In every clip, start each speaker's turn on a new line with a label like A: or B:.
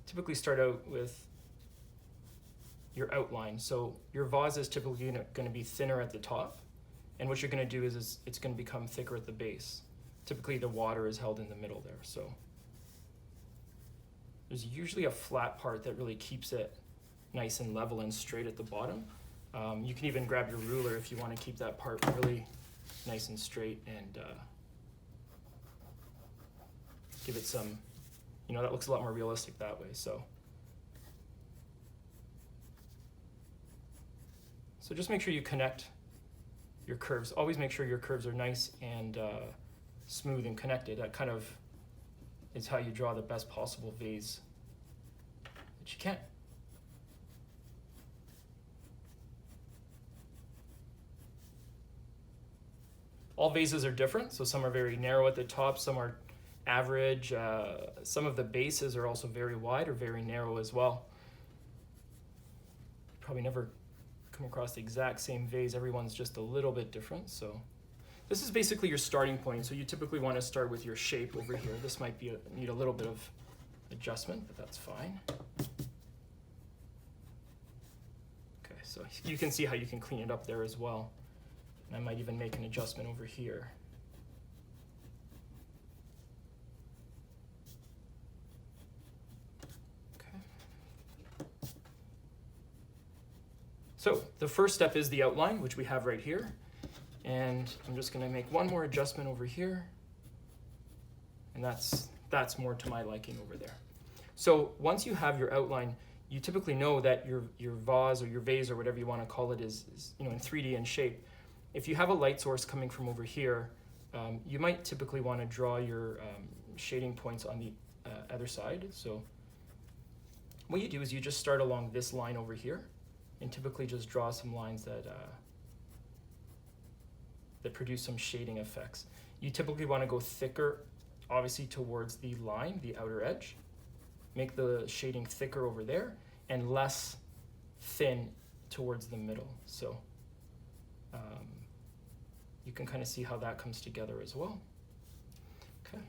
A: typically start out with your outline. So your vase is typically going to be thinner at the top, and what you're going to do is it's going to become thicker at the base. Typically the water is held in the middle there, so there's usually a flat part that really keeps it nice and level and straight at the bottom. You can even grab your ruler if you want to keep that part really nice and straight and give it some, that looks a lot more realistic that way. So just make sure you connect your curves. Always make sure your curves are nice and smooth and connected. That kind of is how you draw the best possible vase that you can. All vases are different, so some are very narrow at the top, some are average. Some of the bases are also very wide or very narrow as well. Probably never come across the exact same vase. Everyone's just a little bit different. So this is basically your starting point. So you typically want to start with your shape over here. This might be need a little bit of adjustment, but that's fine. Okay, so you can see how you can clean it up there as well. And I might even make an adjustment over here. So the first step is the outline, which we have right here. And I'm just going to make one more adjustment over here. And that's more to my liking over there. So once you have your outline, you typically know that your vase or your vase or whatever you want to call it is in 3D in shape. If you have a light source coming from over here, you might typically want to draw your shading points on the other side. So what you do is you just start along this line over here and typically just draw some lines that produce some shading effects. You typically want to go thicker, obviously, towards the line, the outer edge. Make the shading thicker over there and less thin towards the middle. So you can kind of see how that comes together as well. Okay.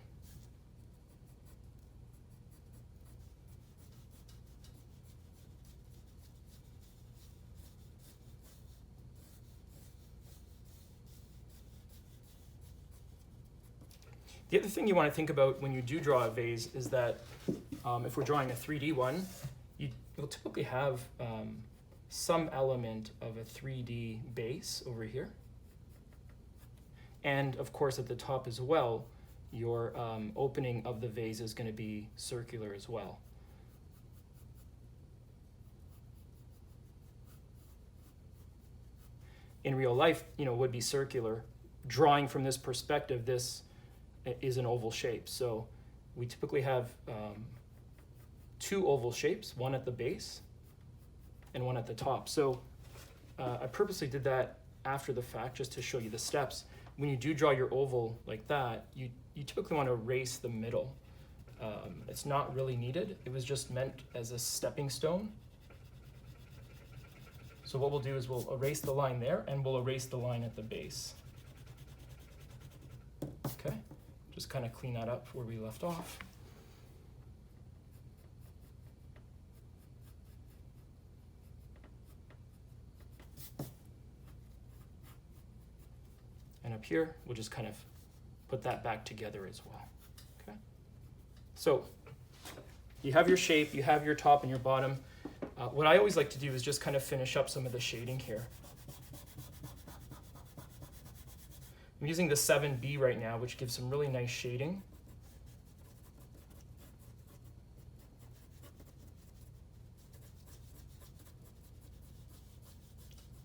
A: The other thing you want to think about when you do draw a vase is that if we're drawing a 3D one, you'll typically have some element of a 3D base over here. And of course at the top as well, your opening of the vase is going to be circular as well. In real life, would be circular. Drawing from this perspective, this is an oval shape. So we typically have two oval shapes, one at the base and one at the top. So I purposely did that after the fact just to show you the steps. When you do draw your oval like that, you typically want to erase the middle. It's not really needed. It was just meant as a stepping stone. So what we'll do is we'll erase the line there and we'll erase the line at the base. Okay. Just kind of clean that up where we left off. And up here, we'll just kind of put that back together as well. Okay. So you have your shape, you have your top and your bottom. What I always like to do is just kind of finish up some of the shading here. I'm using the 7B right now, which gives some really nice shading.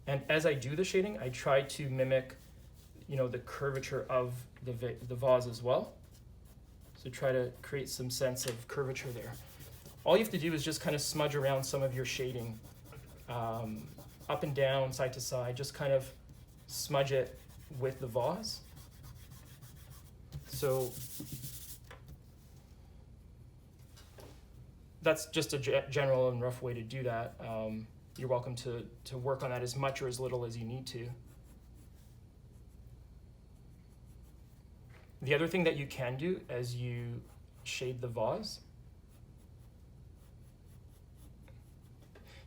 A: And as I do the shading, I try to mimic, the curvature of the vase as well. So try to create some sense of curvature there. All you have to do is just kind of smudge around some of your shading, up and down, side to side, just kind of smudge it with the vase. So that's just a general and rough way to do that. You're welcome to work on that as much or as little as you need to. The other thing that you can do as you shade the vase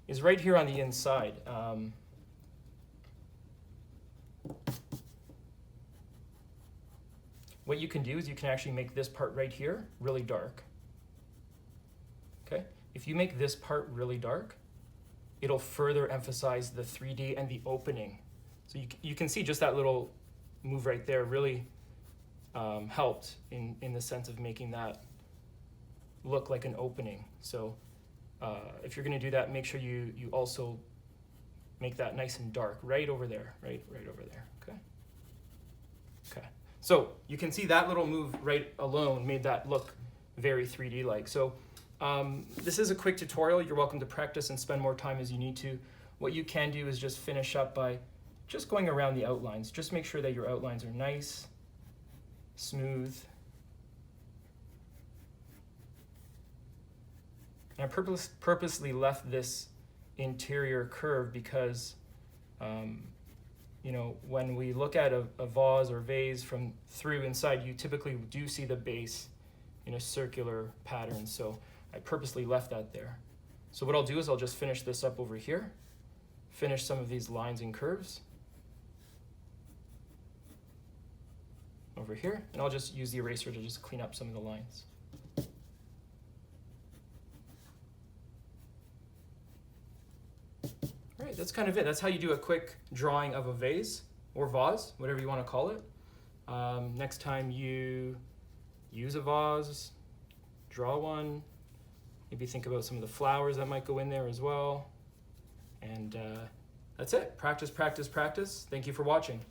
A: is right here on the inside. What you can do is you can actually make this part right here really dark. Okay? If you make this part really dark, it'll further emphasize the 3D and the opening. So you can see just that little move right there really helped in the sense of making that look like an opening. So if you're going to do that, make sure you also make that nice and dark right over there, right over there. Okay. So you can see that little move right alone made that look very 3D like. So this is a quick tutorial. You're welcome to practice and spend more time as you need to. What you can do is just finish up by just going around the outlines. Just make sure that your outlines are nice, smooth. And I purposely left this interior curve because you know, when we look at a vase or vase from through inside, you typically do see the base in a circular pattern. So I purposely left that there. So what I'll do is I'll just finish this up over here, finish some of these lines and curves over here, and I'll just use the eraser to just clean up some of the lines. All right, that's kind of it. That's how you do a quick drawing of a vase or vase, whatever you want to call it. Next time you use a vase, draw one. Maybe think about some of the flowers that might go in there as well. And that's it. Practice, practice, practice. Thank you for watching.